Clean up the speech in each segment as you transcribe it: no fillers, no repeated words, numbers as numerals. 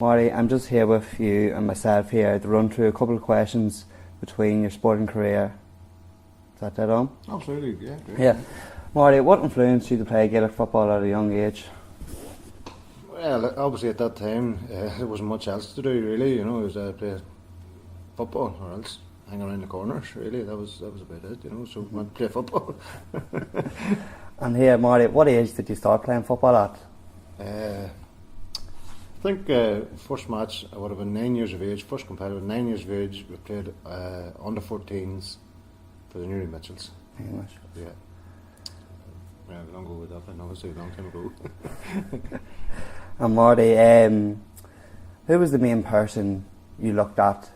Marty, I'm just here with you and myself here to run through a couple of questions between your sporting career. Is that dead on? Absolutely, yeah. Great. Yeah. Marty, what influenced you to play Gaelic football at a young age? Well, obviously at that time there wasn't much else to do really, it was play football or else hang around the corners really, that was about it, so I went to play football. And here, Marty, what age did you start playing football at? I think first match I would have been 9 years of age, first competitive, 9 years of age. We played under 14s for the Newry Mitchells. English. Yeah. Yeah, we don't go with that, but obviously a long time ago. And Marty, who was the main person you looked at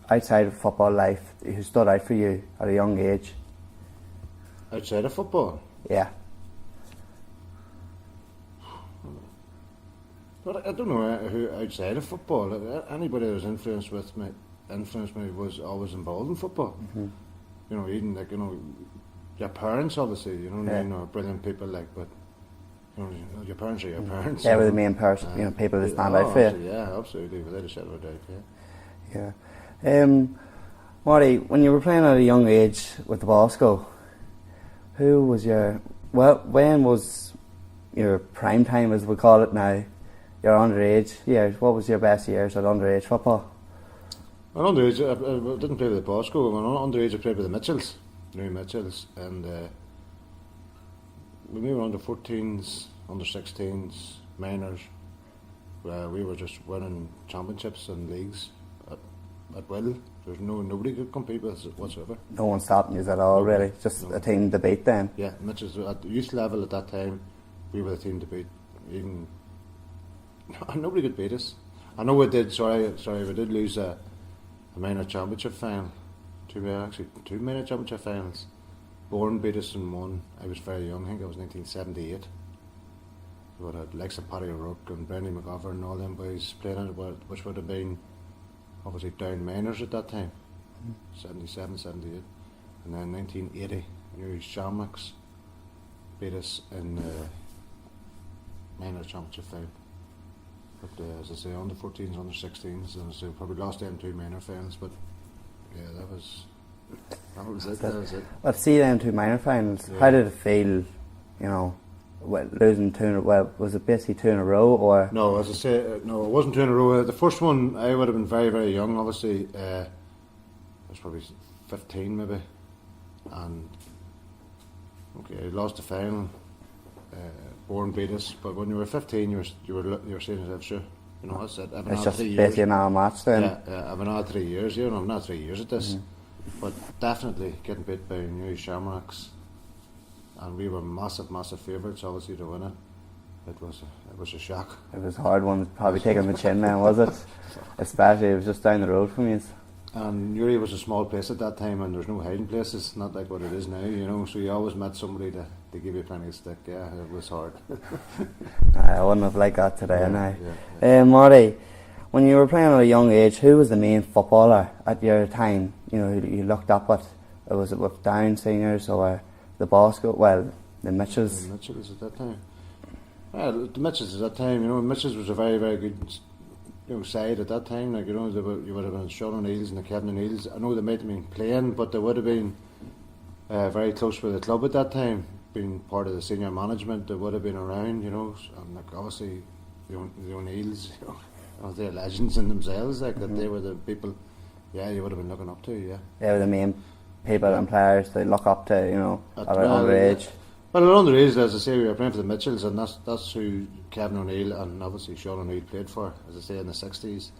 outside of football life who stood out for you at a young age? Outside of football? Yeah. But I don't know who outside of football. Anybody that was influenced me was always involved in football. Mm-hmm. Even your parents obviously, are brilliant people but your parents are your parents. They were the main person, people that stand out for you. Yeah, absolutely, without a shadow of a doubt, yeah. Marty, when you were playing at a young age with the Bosco, when was your prime time, as we call it now? Your underage years. What was your best years at underage football? At underage, I didn't play with the Bosco. When underage, I played with the Mitchells, Newry Mitchells, and when we were under 14s, under 16s, minors, we were just winning championships and leagues at will. There's nobody could compete with us whatsoever. No one stopping you at all, really. Just a team to beat then. Yeah, Mitchells at the youth level at that time, we were the team to beat. Even nobody could beat us. I know we did. Sorry, we did lose a minor championship final. Two minor championship finals. Bourne beat us in one. I was very young. I think it was 1978. We had likes of Padraig Magee and Brendan McGovern and all them boys playing it, which would have been obviously down minors at that time. 77, 78, and then 1980, Newry Shamrocks beat us in minor championship final. But as I say, under 14s, under 16s, and so probably lost them two minor finals. But yeah, that was it. Well, see them two minor finals. Yeah. How did it feel? Losing two. Was it basically two in a row, or? No, as I say, no, it wasn't two in a row. The first one, I would have been very, very young. Obviously, I was probably 15 maybe, and I lost the final. Bourne beat us, but when you were 15, you were saying to yourself, sure, that's it. It's just basically another match then. Yeah, I've another 3 years. I'm not 3 years at this, but definitely getting beat by Newry Shamrocks, and we were massive favourites, obviously, to win it. It was a shock. It was a hard one, probably taking the chin then, was it? Especially it was just down the road from you. And Newry was a small place at that time, and there's no hiding places, not like what it is now, so you always met somebody to give you plenty of stick. Yeah, it was hard. I wouldn't have liked that today, now. Marty, when you were playing at a young age, who was the main footballer at your time, who you looked up at? Was it with Down seniors or the Bosco? Well, the Mitchells. The Mitchells at that time. Well, the Mitchells at that time, Mitchells was a very, very good side at that time. You would have been Sean O'Neill's and the Kevin O'Neill's. I know they might have been playing, but they would have been very close with the club at that time, being part of the senior management. They would have been around, and obviously the O'Neills, they're legends in themselves. That they were the people. Yeah, you would have been looking up to. Yeah, they were the main people and players they look up to. At underage. Well, at underage, as I say, we were playing for the Mitchells, and that's who Kevin O'Neill and obviously Sean O'Neill played for, as I say, in the 60s,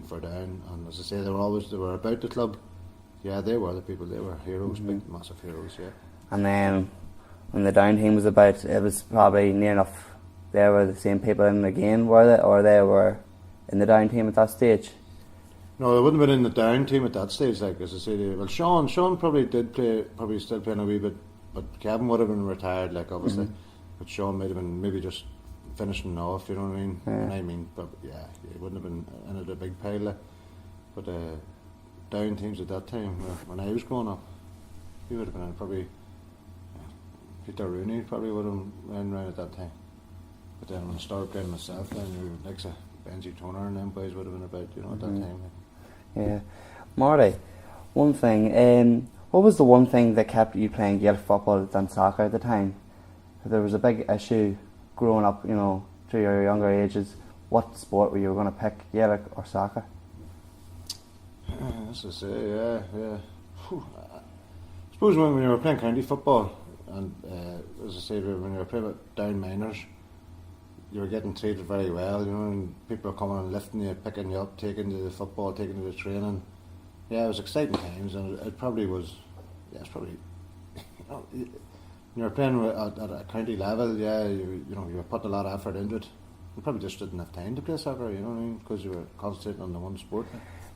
for Down. And as I say, they were about the club. Yeah, they were the people, they were heroes, big, massive heroes, yeah. And then, when the Down team was about, it was probably near enough, they were the same people in again, were they? Or they were in the Down team at that stage? No, they wouldn't have been in the Down team at that stage, as I say. Sean probably did play, probably still playing a wee bit, but Kevin would have been retired, obviously. But Sean might have been maybe just finishing off, you know what I mean? Yeah. But yeah, he wouldn't have been in a big pile. But Down teams at that time, when I was growing up, he would have been in probably Peter Rooney probably would have been around at that time. But then when I started playing myself, then you were like Benji Toner and them boys would have been about, at that time. Yeah. Marty, one thing, what was the one thing that kept you playing Gaelic football than soccer at the time? There was a big issue growing up, through your younger ages. What sport were you going to pick, Gaelic or soccer? As I say, yeah. Whew. I suppose when you were playing county football, and as I say, when you were playing with down minors, you were getting treated very well, and people were coming and lifting you, picking you up, taking you to the football, taking you to training. Yeah, it was exciting times, and it probably was. Yeah, it's probably. When you were playing at a county level, yeah, you were putting a lot of effort into it. You probably just didn't have time to play soccer, because you were concentrating on the one sport.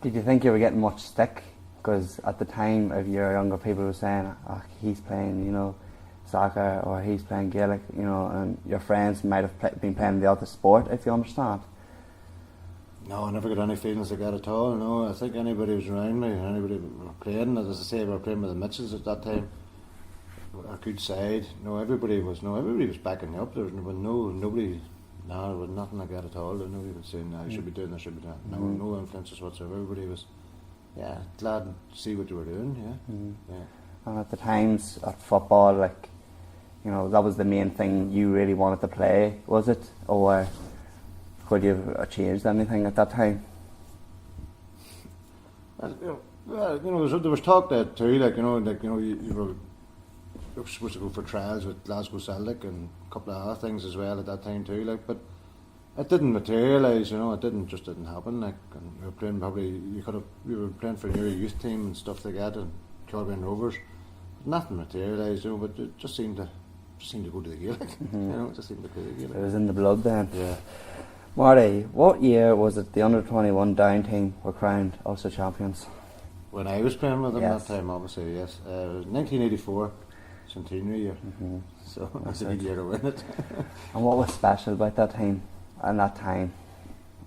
Did you think you were getting much stick? Because at the time, if your younger people were saying, he's playing, soccer, or he's playing Gaelic, and your friends might have been playing the other sport, if you understand. No, I never got any feelings like that at all. No, I think anybody was around me, anybody were playing, as I say, we were playing with the Mitchells at that time, a good side. Everybody was backing you up. There was nobody. No, there was nothing like that at all. Nobody was saying, "No, you should be doing this, should be doing that." No influences whatsoever. Everybody was, glad to see what you were doing. Yeah. And at the times at football, that was the main thing you really wanted to play, was it, or could you have changed anything at that time? There was talk there too. You were supposed to go for trials with Glasgow Celtic and a couple of other things as well at that time too. But it didn't materialise. It didn't happen. And we were playing we were playing for your youth team and stuff like that, and Kilbane Rovers. But nothing materialised. But it just seemed to go to the Gaelic. It just seemed to play the Gaelic. It was in the blood then. Yeah. Marty, what year was it the under-21 Down team were crowned Ulster champions? When I was playing with them Yes. that time, obviously, yes. 1984, centenary year. So it's a good year to win it. And what was special about that team and that time?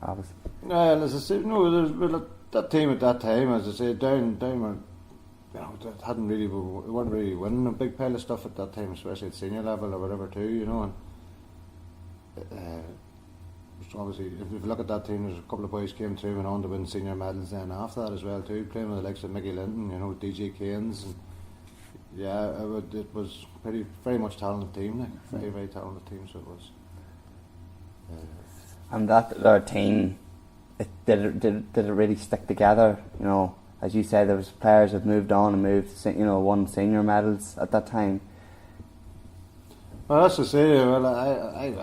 Obviously. Well, as I say, that team at that time, as I say, down were, we weren't really winning a big pile of stuff at that time, especially at senior level or whatever too, and so obviously, if you look at that team, there's a couple of boys came through and on to win senior medals then after that as well too, playing with the likes of Mickey Linton, DJ Keynes, and it was very much talented team, very, very talented team, so it was. And their team, did it really stick together? As you said, there was players that moved on and won senior medals at that time. Well, that's to say. Well, I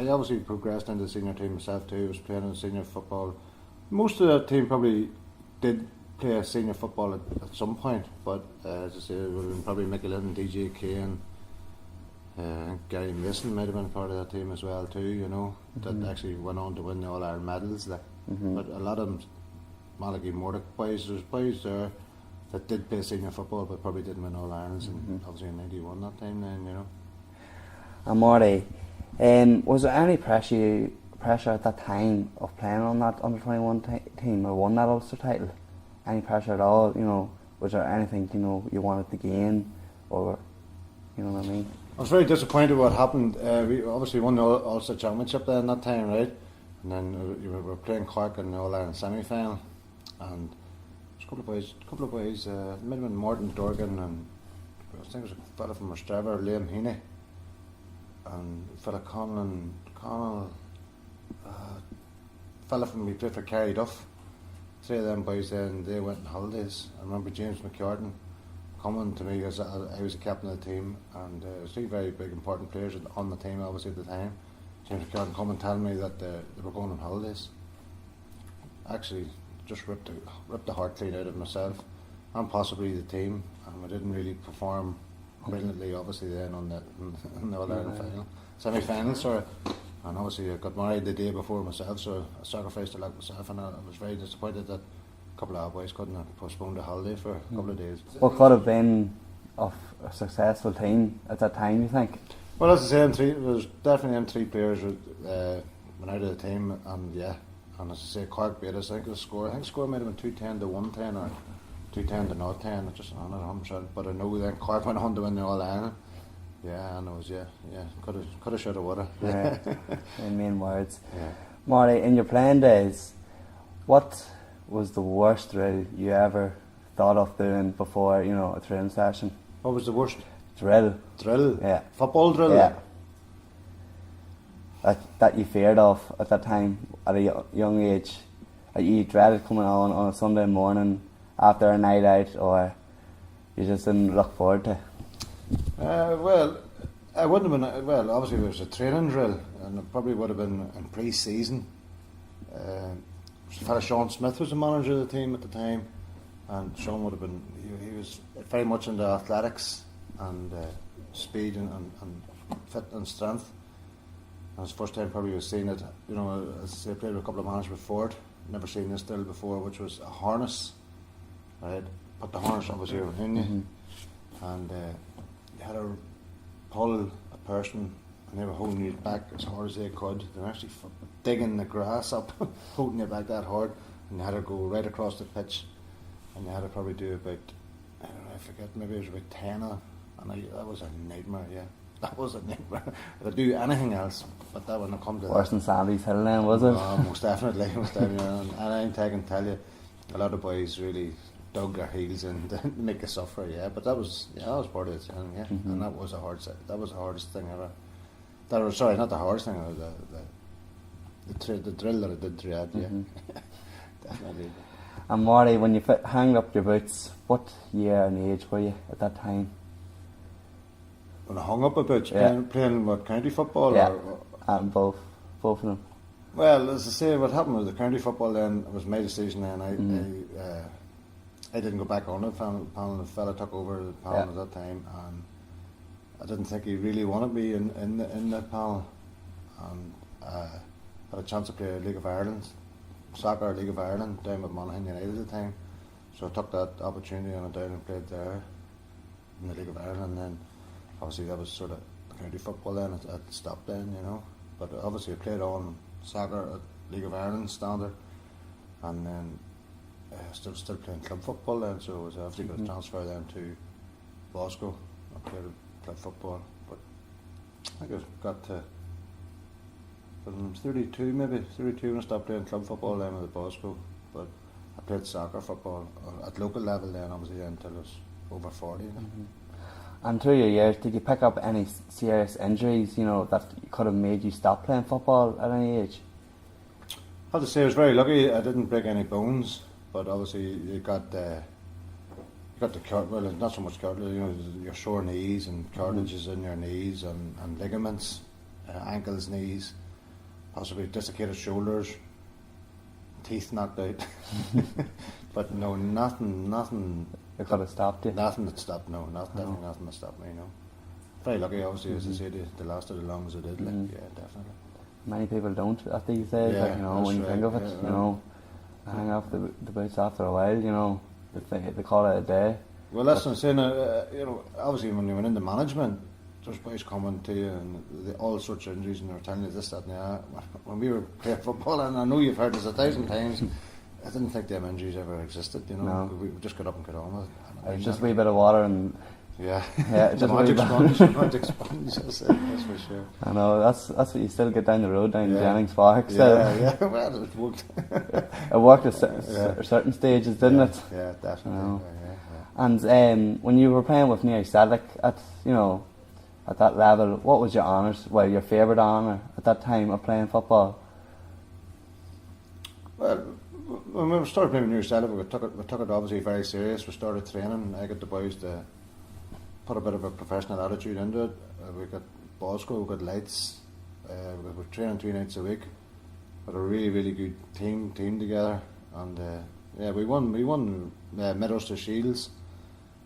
obviously progressed into the senior team myself too. I was playing in senior football. Most of that team probably did play a senior football at some point, but as I say, it would have been probably Mickey Linton, DJ Kane, Gary Mason might have been part of that team as well too. That actually went on to win the All Ireland medals. But a lot of them, Malachi Mordick boys, there's boys there that did play senior football, but probably didn't win All Irelands, and obviously in '91 that time then. And Marty, was there any pressure at that time of playing on that under-21 team or won that Ulster title? Any pressure at all? Was there anything you wanted to gain, or you know what I mean? I was very disappointed what happened. We obviously won the Ulster Championship then that time, right? And then we were playing Cork in the All Ireland semi-final, and there's a couple of boys. It might have been Martin Dorgan, and I think it was a fella from Ostrava, Liam Heaney, and a fella Connell, fella from we played for Kerry Duff. Three of them boys then, they went on holidays. I remember James McCartan coming to me because I was the captain of the team, and three very big important players on the team obviously at the time. James McCartan come and tell me that they were going on holidays. Actually just ripped the heart clean out of myself and possibly the team, and we didn't really perform brilliantly obviously then on the All Ireland semi-final, sorry. And obviously I got married the day before myself, so I sacrificed a lot myself, and I was very disappointed that a couple of our boys couldn't have postponed the holiday for a couple of days. What could have been of a successful team at that time, you think? Well, as I say, there was definitely three players went out of the team, and and as I say, Cork beat us. I think the score might have been 210 to 110 or 210 to 010. I just on it 100%, but I know then Cork went on to win the All Ireland. Yeah, and it was could have, should have, would have. Yeah, in main words. Yeah. Marty, in your playing days, what was the worst drill you ever thought of doing before, a training session? What was the worst? Drill. Drill? Yeah. Football drill? Yeah. That you feared of at that time, at a young age? That you dreaded coming on a Sunday morning after a night out, or you just didn't look forward to? Well, I wouldn't have been. Well, obviously there was a training drill, and it probably would have been in pre-season. Fella Sean Smith was the manager of the team at the time, and Sean would have been. He was very much into athletics and speed and fit and strength. And his first time probably was seeing it. As I say, I played with a couple of managers before it. Never seen this drill before, which was a harness. Right, put the harness obviously around you, and you had to pull a person, and they were holding you back as hard as they could. They were actually digging the grass up, holding you back that hard, and you had to go right across the pitch, and you had to probably do about, I forget, maybe it was about 10 of, and that was a nightmare. Yeah, that was a nightmare. If I do anything else, but that wouldn't have come to worse than Sandy's Hill then, was it? Most definitely. And I can tell you, a lot of boys really dug their heels and make us suffer. Yeah, but that was part of it. Yeah, and that was a hard set. That was the hardest thing ever. Sorry, not the hardest thing ever. The drill that I did dread. Yeah, definitely. And Marty, when you hanged up your boots, what year and age were you at that time? When I hung up a boots, playing what, county football? Yeah, or both of them. Well, as I say, what happened with the county football then, it was my decision then. I didn't go back on it. The fella took over the panel at that time, and I didn't think he really wanted me in the panel. And had a chance to play League of Ireland, soccer League of Ireland, down with Monaghan United at the time. So I took that opportunity and went down and played there in the League of Ireland. And then obviously that was sort of county football then. It stopped then, But obviously I played on soccer at League of Ireland standard, and then still playing club football then, so I was obviously going to transfer then to Glasgow. I played club football, but I think I got to, when I was 32 when I stopped playing club football then with Glasgow, but I played soccer football at local level then obviously until I was over 40. And through your years, did you pick up any serious injuries, that could have made you stop playing football at any age? I have to say I was very lucky. I didn't break any bones, but obviously you got the well, not so much cartilage, your sore knees and cartilages in your knees and ligaments, ankles, knees, possibly dislocated shoulders, teeth knocked out. But no, nothing. It could have stopped you? Nothing that stopped, no. Definitely nothing that stopped me, Very lucky, obviously, as I say, they lasted as long as they did, yeah, definitely. Many people don't at these days, when you think of it, hang off the boots after a while, they call it a day. Well, that's what I'm saying, obviously when you went into management, there's boys coming to you and all sorts of injuries, and they were telling you this, that and that. When we were playing football, and I know you've heard this 1,000 times, I didn't think them injuries ever existed, No. We just got up and got on with it. It was just a wee bit of water and... Yeah, just magic sponge, that's for sure. I know, that's what you still get down the road, down Jennings Park. So well, it worked. It worked at certain stages, didn't it? Yeah, definitely. And when you were playing with Newry Celtic at that level, what was your honours? Well, your favourite honour at that time of playing football? Well, when we started playing with Newry Celtic, we took it obviously very serious. We started training. I got the boys to put a bit of a professional attitude into it. We got Glasgow, we got lights. We were training 2 nights a week. Had a really, really good team together, and we won medals to Shields,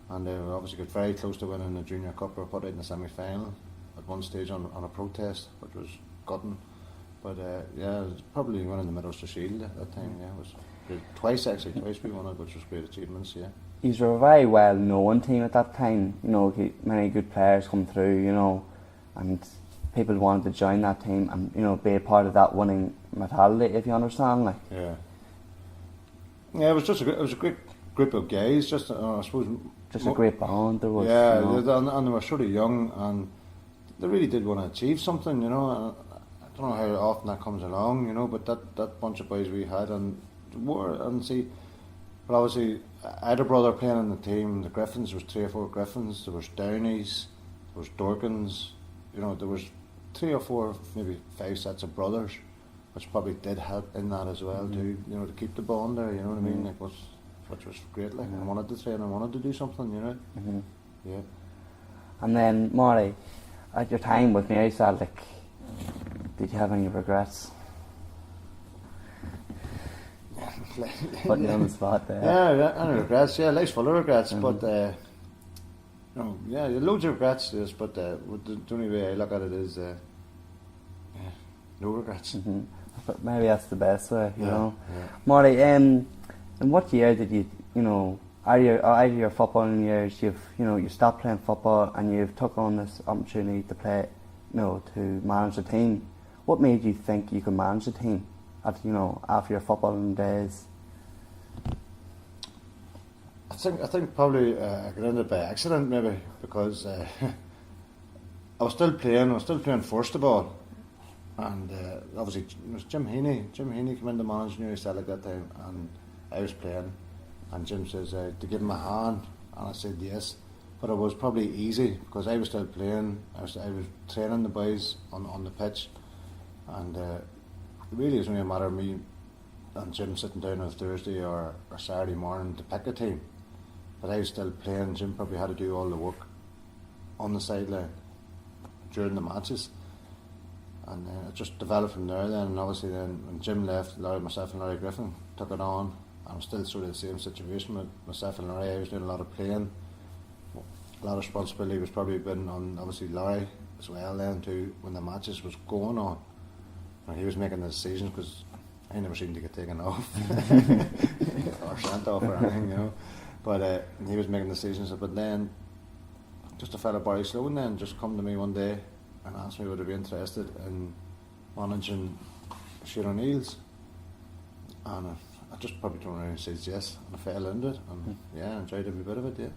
and we obviously got very close to winning the Junior Cup. We were put out in the semi-final at one stage on a protest, which was gutting. But it was probably winning the medals to Shield at that time. Yeah, it was great. Twice we won it, which was great achievements. Yeah. You were a very well known team at that time. Many good players come through. And people wanted to join that team and be a part of that winning mentality. If you understand, like. Yeah. Yeah, it was a great group of guys. Just I suppose. Just a great bond there was. Yeah, and they were sort of young, and they really did want to achieve something. don't know how often that comes along, you know, but that bunch of boys we had and see, but obviously I had a brother playing in the team, the Griffins. There was 3 or 4 Griffins, there was Downies, there was Dorkins, you know, there was 3 or 4, maybe 5 sets of brothers, which probably did help in that as well too, you know, to keep the bond there, you know what I mean, like, which was great, like, I wanted to train, I wanted to do something, you know. Yeah. And then, Marty, at your time with Mary Celtic, did you have any regrets? Putting you on the spot there. Yeah, any regrets, yeah, life's full of regrets, but, you know, yeah, loads of regrets, yes, but the only way I look at it is, no regrets. But maybe that's the best way, you know. Yeah. Marty, in what year did you know, out of your footballing years, you stopped playing football and you've took on this opportunity to play, you know, to manage a team. What made you think you could manage a team after your footballing days? I think probably I got into it by accident maybe, because I was still playing first of all, and obviously it was Jim Heaney came in to manage Newry Celtic that time, and I was playing, and Jim says to give him a hand, and I said yes, but it was probably easy because I was still playing. I was training the boys on the pitch, and it really was only a matter of me and Jim sitting down on a Thursday or Saturday morning to pick a team. But I was still playing. Jim probably had to do all the work on the sideline during the matches, and it just developed from there then. And obviously then when Jim left, myself and Larry Griffin took it on. I'm still sort of the same situation with myself and Larry. I was doing a lot of playing. A lot of responsibility was probably been on obviously Larry as well then too, when the matches was going on. And he was making the decisions, because I never seemed to get taken off or sent off or anything, you know. But he was making decisions. But then just a fella Barry Sloan then just come to me one day and asked me would I be interested in managing Shane O'Neill's, and I just probably turned around and said yes, and I fell into it, and yeah, I enjoyed every bit of it, yeah.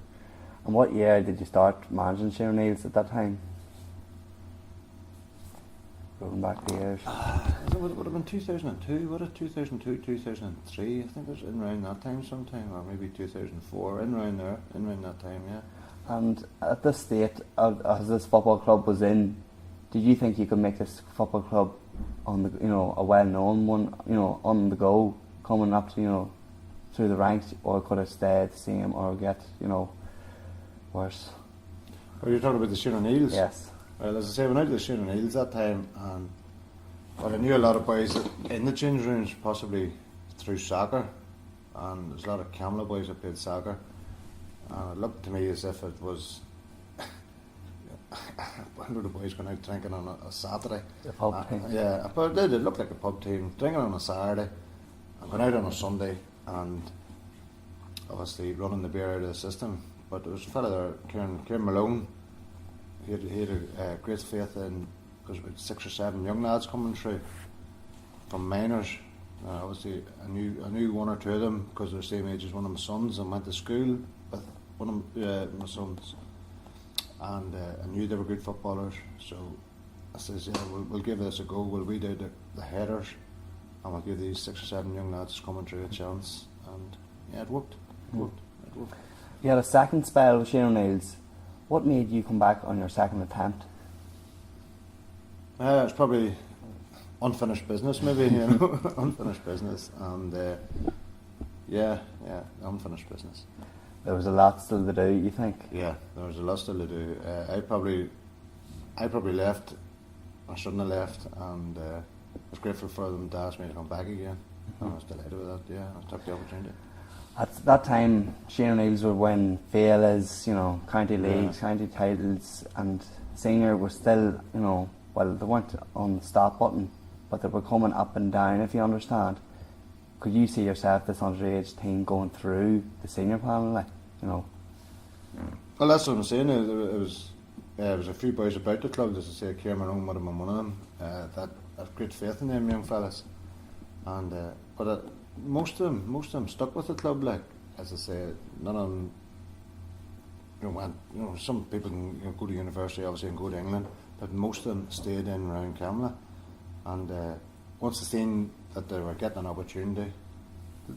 And what year did you start managing Shane O'Neill's at that time? Going back the years. It would have been 2002, would it? 2002, 2003, I think it was in around that time sometime, or maybe 2004, in around that time, yeah. And at this state, as this football club was in, did you think you could make this football club on the, a well-known one, on the go, coming up to, through the ranks, or could have stayed the same or get, worse? Are you talking about the Shane O'Neill's? Yes. Well, as I say, when I did the Shane O'Neill's that time, and I knew a lot of boys in the change rooms, possibly through soccer, and there's a lot of Camla boys that played soccer, and it looked to me as if it was a lot of boys going out drinking on a Saturday. A pub team. Yeah, but it did look like a pub team, drinking on a Saturday, and going out on a Sunday, and obviously running the beer out of the system. But there was a fella there, Kieran Malone. He had great faith in, because about 6 or 7 young lads coming through from minors. Obviously, I knew 1 or 2 of them because they're the same age as one of my sons, and went to school with one of my sons. And I knew they were good footballers, so I says, yeah, we'll give this a go. We'll weed out the headers, and we'll give these 6 or 7 young lads coming through a chance. And yeah, it worked. It worked. You had a second spell with Shane O'Neill's. What made you come back on your second attempt? It's probably unfinished business, maybe, unfinished business, and unfinished business. There was a lot still to do, you think? Yeah, there was a lot still to do. I probably left. I shouldn't have left, and I was grateful for them to ask me to come back again. And I was delighted with that. Yeah, I took the opportunity. At that time, Shane O'Neill's would win Féiles, county leagues, county titles, and senior was still, well, they weren't on the stop button, but they were coming up and down, if you understand. Could you see yourself, this underage team, going through the senior panel, Well, that's what I'm saying. It was a few boys about the club, as I say, Kieran Malone would have been one of them. That have great faith in them young fellas, and but most of them stuck with the club. Like, as I say, none of them. Went. Some people can go to university, obviously, and go to England, but most of them stayed in around Camla, And once they seen that they were getting an opportunity,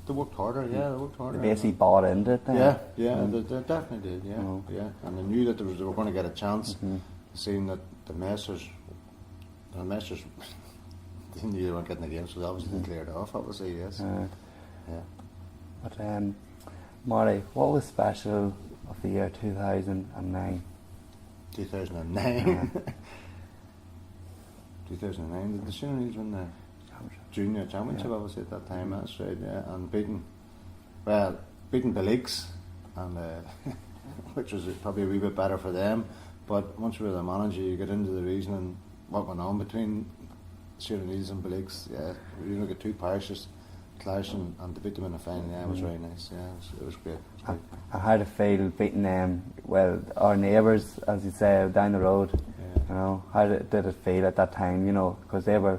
they worked harder. Yeah, they worked harder. They basically bought into it. Then. Yeah, they definitely did. Yeah, yeah, and they knew that they were going to get a chance. Seeing that the Masters, they knew they weren't getting the game, so they obviously cleared off. Obviously, yes. Yeah. But Marty, what was special of the year 2009? 2009. 2009. Did the Shinneries win the junior championship? Obviously at that time. That's right. Yeah, and beating Belicks, and which was probably a wee bit better for them. But once you were the manager, you get into the reasoning what went on between Shinneries and Belicks. Yeah, you know, get two parishes clashing and to beat them in the final. Yeah, it was very nice. Yeah, it was great. I had a feel beating them. Well, our neighbours, as you say, down the road. Yeah. You know, how did it feel at that time? You know, because they were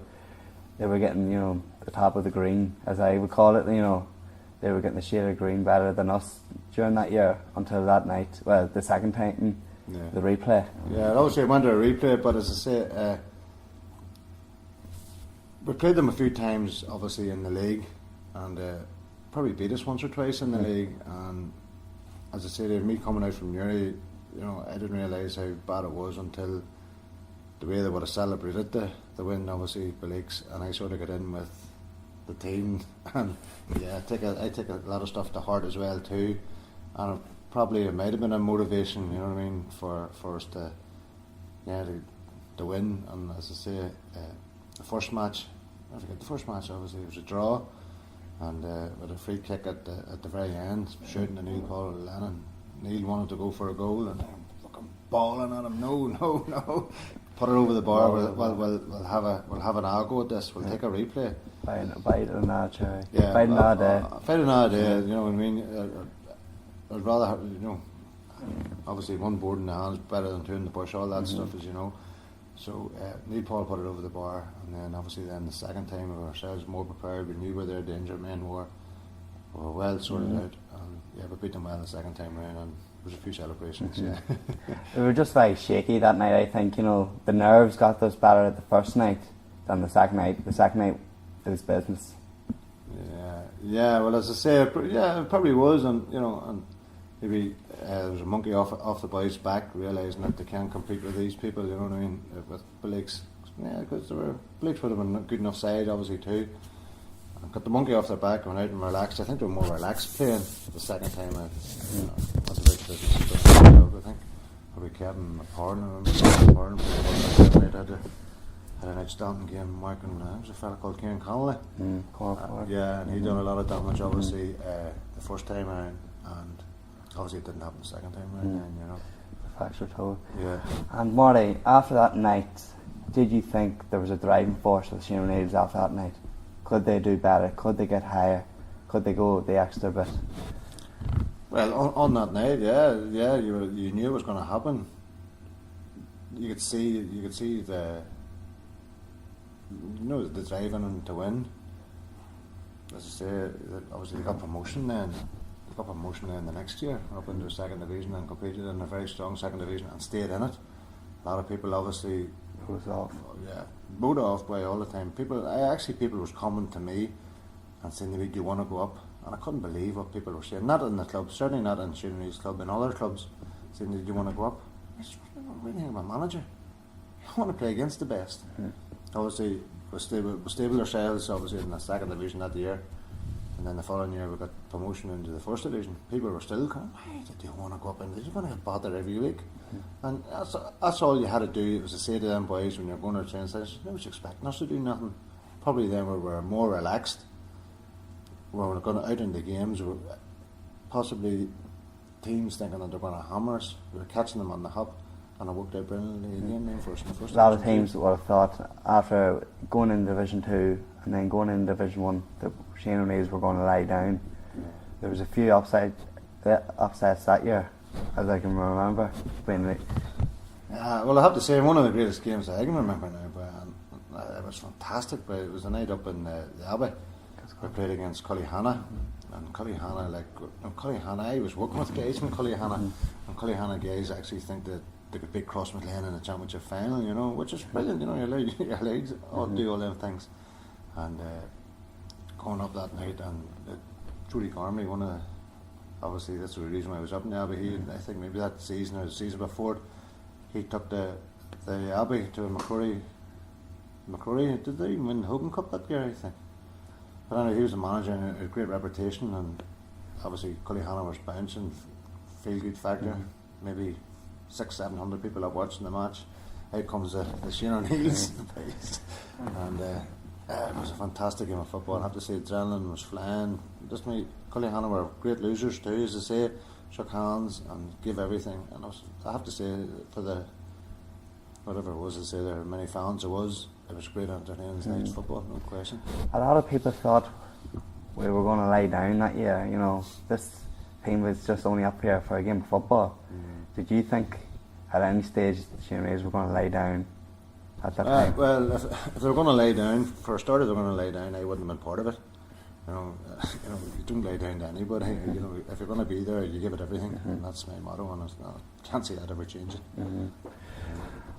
getting, you know, the top of the green, as I would call it. You know, they were getting the shade of green better than us during that year until that night. Well, the second time, the replay. Yeah, obviously I went to a replay, but as I say, we played them a few times, obviously in the league, and probably beat us once or twice in the league. And as I said, me coming out from Newry, you know, I didn't realise how bad it was until the way they would have celebrated the win, obviously, Belicks, and I sort of got in with the team. And yeah, I take a lot of stuff to heart as well too, and it might have been a motivation, you know what I mean, for us to win. And as I say, the first match obviously it was a draw, and with a free kick at the very end, shooting to Neil Paul Lennon. Neil wanted to go for a goal, and I'm fucking bawling at him. No, put it over the bar. We'll have an go at this. We'll take a replay. Fight another day. Yeah, fight another day. Fight another day. You know what I mean? I'd rather have, you know, obviously one board in the hand is better than two in the bush. All that stuff, as you know. So Neil Paul put it over the bar, and then obviously the second time we were ourselves more prepared. We knew where their danger men were. We were well sorted out, and we beat them well the second time round, and there was a few celebrations. Yeah, we were just very shaky that night. I think, you know, the nerves got us better the first night than the second night. The second night, it was business. Yeah. Well, as I say, it probably was, and you know, and maybe there was a monkey off the boys' back, realising that they can't compete with these people. You know what I mean? With Belicks, because Belicks would have been a good enough side, obviously too. And got the monkey off their back, went out and relaxed. I think they were more relaxed playing the second time out. That's a big business. I think probably Kevin McParlin had an outstanding game. Marking, there was a fella called Kieran Connolly. Yeah, and he done a lot of damage, obviously, the first time around, and obviously it didn't happen the second time around. Then, you know, the facts are told. Yeah. And Marty, after that night, did you think there was a driving force with Shannon Reeves after that night? Could they do better? Could they get higher? Could they go the extra bit? Well, on that night, yeah, you knew it was going to happen. You could see the driving and to win. As I say, obviously they got promotion then. They got promotion then the next year, up into the second division, and competed in a very strong second division and stayed in it. A lot of people obviously wrote off. Yeah, wrote off by all the time. People was coming to me and saying, "Do you want to go up?" And I couldn't believe what people were saying. Not in the club, certainly not in Shinnery's club, in other clubs, saying, "Did you want to go up?" I said, "I'm really my manager. I want to play against the best." Obviously, we stable ourselves, obviously, in the second division that year. And then the following year we got promotion into the first division. People were still going, "Why did you want to go up? And you're going to get bothered every week." And that's all you had to do, was to say to them boys when you're going to train sessions, "They was expecting us to do nothing." Probably then we were more relaxed. We were going out in the games, possibly teams thinking that they're going to hammer us. We were catching them on the hop, and it worked out brilliantly again then for us in the first. A lot of teams would have thought after going in Division 2 and then going in Division 1 that Shane O'Neill's were going to lie down. Yeah. There was a few upsets that year, as I can remember. Well, I have to say, one of the greatest games I can remember now, but it was fantastic. But it was a night up in the Abbey. We played against Cullyhanna, and Cullyhanna, I was working with guys from Cullyhanna, and Cullyhanna guys actually think that they could beat Crossmaglen in a championship final, you know, which is brilliant. You know, you're allowed to do all them things. And going up that night, and Trudy Gormley, one of the, obviously that's the reason why I was up in the Abbey. I think maybe that season or the season before, he took the Abbey to McCrory. Did they even win the Hogan Cup that year, I think? But anyway, he was a manager and a great reputation, and obviously Cully Hanover's bounce and feel good factor. Maybe 600-700 people are watching the match. Out comes the Shane O'Neill's and it was a fantastic game of football. I have to say, adrenaline was flying. Just me, Cully Hanover were great losers too, as I say. Shook hands and gave everything. And I have to say, for the whatever it was, I say there were many fans. It was great entertaining night's football, no question. A lot of people thought we were going to lie down that year. You know, this team was just only up here for a game of football. Did you think at any stage the Shane were going to lie down at that time? Well, if they were going to lie down, for a start, if they were going to lie down, I wouldn't have been part of it. You know, you don't lie down to anybody. You know, if you're going to be there, you give it everything, and that's my motto. And I can't see that ever changing.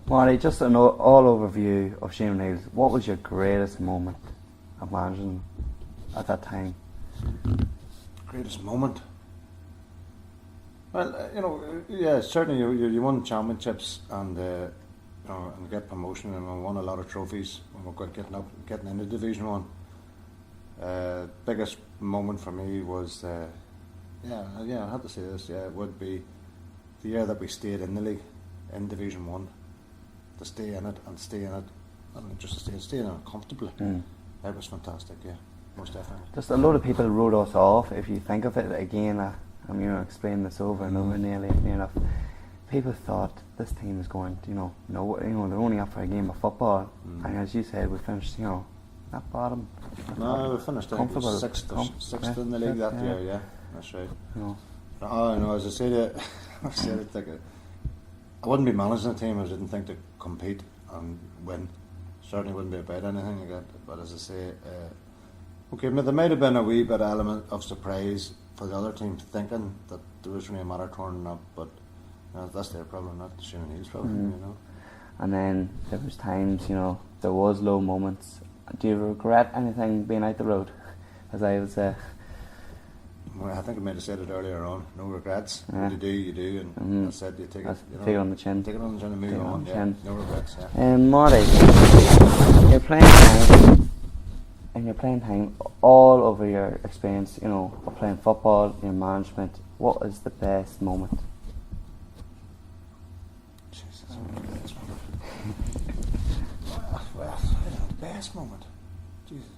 Marty, just an all overview of Shane O'Neill's. What was your greatest moment of managing at that time? Greatest moment? Well, you know, yeah, certainly you won championships and you know, and get promotion, and we won a lot of trophies when we got getting into Division 1. Biggest moment for me was I have to say this. Yeah, it would be the year that we stayed in the league in Division 1. To stay in it and just to stay in it comfortably. That was fantastic, yeah, most definitely. Just a lot of people wrote us off. If you think of it again, I'm explaining this over and over nearly enough. People thought this team is going to, they're only up for a game of football, and as you said, we finished, at bottom. No, we finished comfortable, sixth in the league that year. Yeah, that's right. As I said, I wouldn't be managing a team if I didn't think to compete and win. Certainly wouldn't be about anything like that. But as I say, there might have been a wee bit of element of surprise for the other team, thinking that there was only a matter of turning up. But that's their problem, not Shane O'Neill's problem. You know. And then there was times, there was low moments. Do you regret anything being out the road? As I would say. Well, I think I might have said it earlier on. No regrets. What you do, and that's it. You take it. Take it on the chin. Take it on the chin and move on. Yeah. No regrets. Yeah. Marty, you're playing time, and you're playing time all over your experience. Of playing football, your management. What is the best moment? Jesus, the best moment. The best moment. Jesus.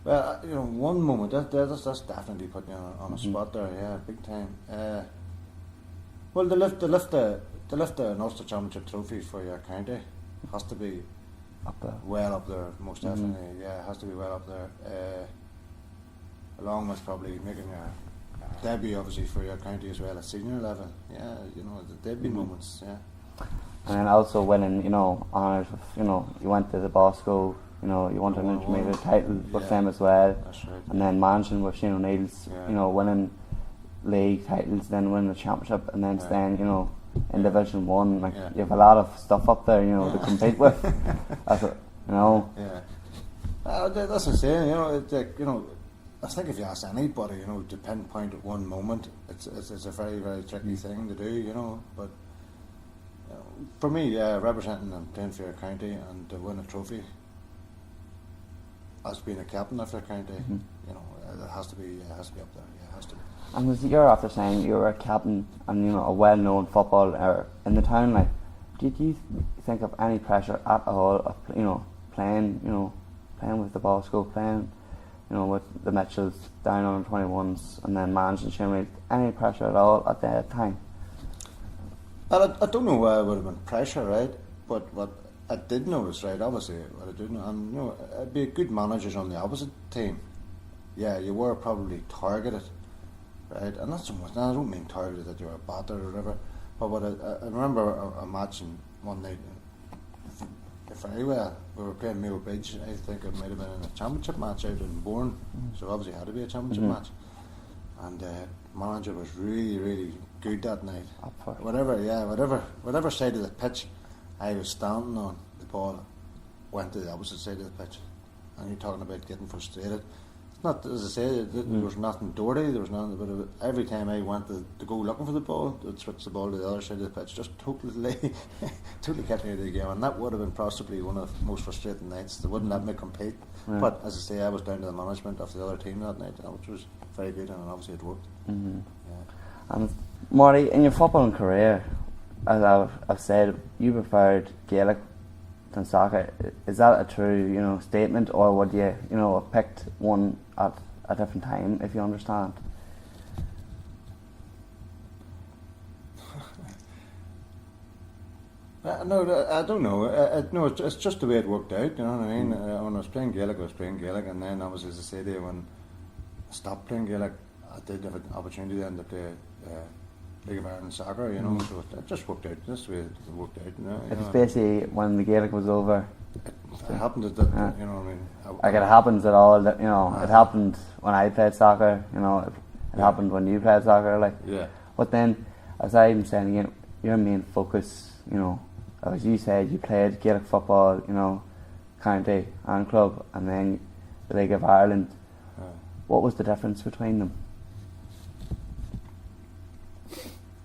Well, one moment, that's definitely putting you on a spot there, yeah, big time. Well, to lift the Ulster Championship trophy for your county has to be up there. Well up there, most definitely, yeah, it has to be well up there. Along with probably making your debut, obviously, for your county as well at senior level, yeah, the debut moments, yeah. And then also winning, honours with, you went to the Bosco. You won an intermediate title with them as well. That's right. And then managing with Shane O'Neill's, winning league titles, then winning the championship, and then staying, in Division 1. You have a lot of stuff up there, to compete with. That's it, Yeah. That's insane, I think if you ask anybody, to pinpoint at one moment, it's a very, very tricky thing to do, but for me, representing and playing for your county and to win a trophy, as being a captain of their county, it has to be up there. Yeah, it has to be. And was you're after saying you were a captain and a well-known footballer in the town, like, did you think of any pressure at all of playing with the Bosco, playing with the Mitchells down on 21s, and then managing Shimmery? Any pressure at all at that time? Well, I don't know why it would have been pressure, right? But what I did notice, right, obviously, what I did know, and it'd be good managers on the opposite team. Yeah, you were probably targeted, right? And not so much, I don't mean targeted that you were battered or whatever, but what I remember a match one night, very well, we were playing Mayo Bridge. I think it might have been in a championship match out in Bourne, so obviously it had to be a championship match. And manager was really, really good that night. Up for it. Whatever side of the pitch I was standing on, the ball went to the opposite side of the pitch. And you're talking about getting frustrated. It's not, as I say, there was nothing dirty, there was nothing, but every time I went to go looking for the ball, it would switch the ball to the other side of the pitch, just totally kept me out of the game. And that would have been possibly one of the most frustrating nights. They wouldn't let me compete. Yeah. But as I say, I was down to the management of the other team that night, which was very good, and obviously it worked. Mm-hmm. Yeah. And Marty, in your footballing career, as I've said, you preferred Gaelic than soccer. Is that a true, statement, or would you, have picked one at a different time, if you understand? No, I don't know. No, it's just the way it worked out. You know what I mean? When I was playing Gaelic, and then obviously, as I say, when I stopped playing Gaelic, I did have an opportunity then to play League of Ireland soccer. So it just worked out. That's the way it worked out. It's basically when the Gaelic was over. It happened at that. You know what I mean? Like it happens at all. It happened when I played soccer. It happened when you played soccer. Like, yeah. But then, as I'm saying again, your main focus, as you said, you played Gaelic football, county and club, and then the League of Ireland. What was the difference between them?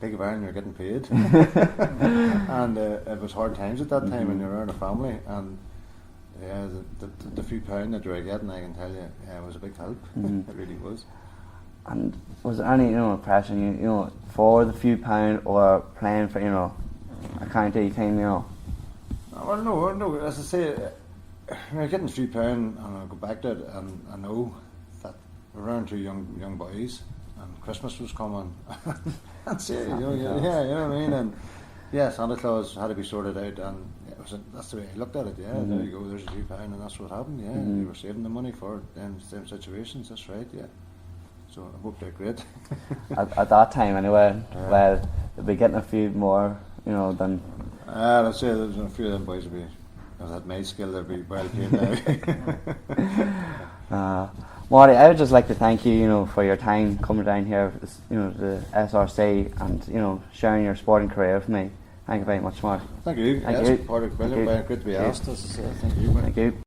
League of Ireland, you're getting paid, and it was hard times at that time when you were in a family, and the few pound that you were getting, I can tell you, it was a big help. It really was. And was there any pressure, for the few pound or playing for a county team, Well, no. As I say, when you're getting a few pound, and I go back to it, and I know that we're around two young boys, and Christmas was coming. And say, you know what I mean. And yeah, Santa Claus had to be sorted out, and that's the way I looked at it. Yeah, there you go. There's a few pound, and that's what happened. Yeah, they were saving the money for them same situations. That's right. Yeah. So it worked out great. at that time, anyway. Well, they'd be getting a few more, than. I'd say there's a few of them boys would be. If had my skill, they'd be well paid now. Marty, I would just like to thank you, for your time coming down here, to the SRC, and sharing your sporting career with me. Thank you very much, Marty. Thank you. Thank you. Part of brilliant. Great to be asked. As I say, thank you. Thank you.